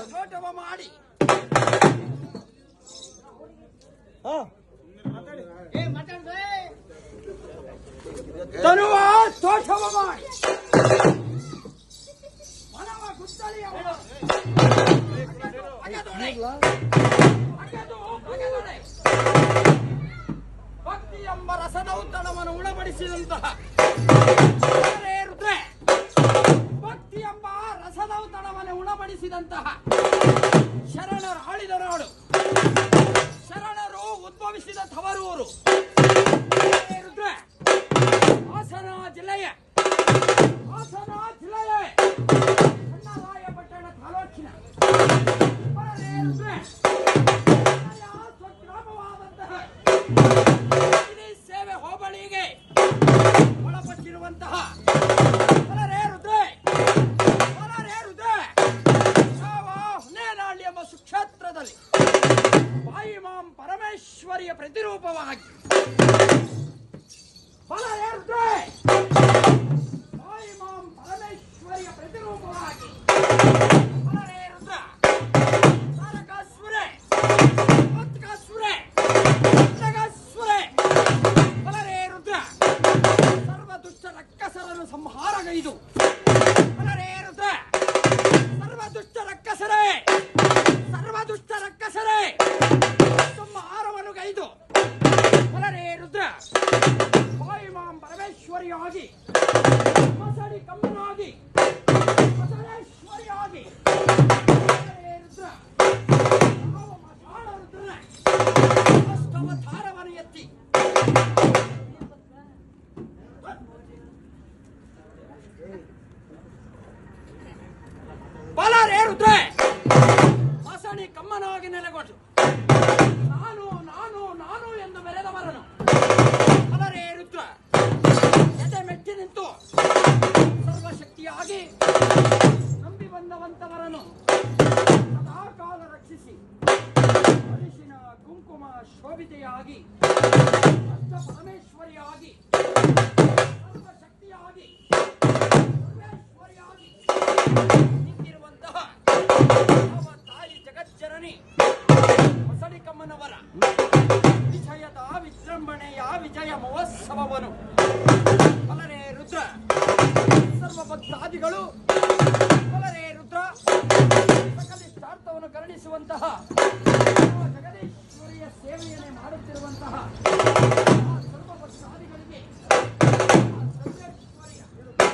ಸ್ಫೋಟವ ಮಾಡಿ ತನುವ ಸ್ಫೋಟವ ಮಾಡಿ ಮನವ ಗುದ್ದಲಿಯ ಭಕ್ತಿ ಎಂಬ ರಸದೌತಣವನ್ನು ಉಣಬಡಿಸಿದಂತಹ ಭಕ್ತಿ ಎಂಬ ರಸದೌತಣವನ್ನು ಉಣಬಡಿಸಿದಂತಹ ಶರಣರು ಆಳಿದ ನಾಡು, ಶರಣರು ಉದ್ಭವಿಸಿದ ತವರೂರು ಹಾಸನ ಜಿಲ್ಲೆಯ ಚನ್ನರಾಯಪಟ್ಟಣ ತಾಲೂಕಿನ ಸ್ವಗ್ರಾಮವಾದಂತಹ ಸೇವೆ ಹೋಬಳಿಗೆ ಒಳಪಟ್ಟಿರುವಂತಹ ಹೊನ್ನೇನಹಳ್ಳಿ ಎಂಬ ಸುಕ್ಷೇತ್ರದಲ್ಲಿ ಬಾಯಿಮಾಂ ಪರಮೇಶ್ವರಿಯ ಪ್ರತಿರೂಪವಾಗಿ ಬಾಯಿಮಾಂ ಪರಮೇಶ್ವರಿಯ ಪ್ರತಿರೂಪವಾಗಿ ಸರ್ವದುಷ್ಟ ರಕ್ಕಸರನ್ನು ಸಂಹಾರಗೈದು ಸರ್ವದುಷ್ಟ ರಕ್ಕಸರೇ ಸಂಹಾರವನ್ನು ಗೈದು ರುದ್ರ ಬಾಯಿಮಾಂ ಪರಮೇಶ್ವರಿಯಾಗಿ ಮಸಡಿ ಕಮ್ಮನಾಗಿ ಮಸಳೇಶ್ವರಿಯಾಗಿ ರುದ್ರ ಅಷ್ಟವತಾರವನ್ನು ಎತ್ತಿ ಬಲರೇರುದ್ರೆ ಮಸಣಿ ಕಮ್ಮನಾಗಿ ನೆಲೆಗೊಂಡು ನಾನು ನಾನು ನಾನು ಎಂದು ಮೆರೆದವರನು ಬಲರೇರುದ್ರ ಎದೆ ಮೆಟ್ಟಿ ನಿಂತು ಸರ್ವಶಕ್ತಿಯಾಗಿ ನಂಬಿ ಬಂದವಂತವರನ್ನು ಸದಾಕಾಲ ರಕ್ಷಿಸಿ ಅರಿಶಿನ ಕುಂಕುಮ ಶೋಭಿತೆಯಾಗಿ ಅಷ್ಟ ಪರಮೇಶ್ವರಿಯಾಗಿ ಸರ್ವಶಕ್ತಿಯಾಗಿ ಸರ್ವೇಶ್ವರಿಯಾಗಿ ನಿಂತಿರುವಂತಹ ತಾಯಿ ಜಗಜ್ಜನನಿ ಹೊಸಡಿಕಮ್ಮನವರ ವಿಜಯದ ವಿಜೃಂಭಣೆಯ ವಿಜಯ ಮಹೋತ್ಸವವನ್ನು ಬಲರೇ ರುದ್ರ ಸರ್ವಭಕ್ತಾದಿಗಳು ಬಲರೇ ರುದ್ರ ಸಕಲಿಷ್ಟಾರ್ಥವನ್ನು ಕರುಣಿಸುವಂತಹ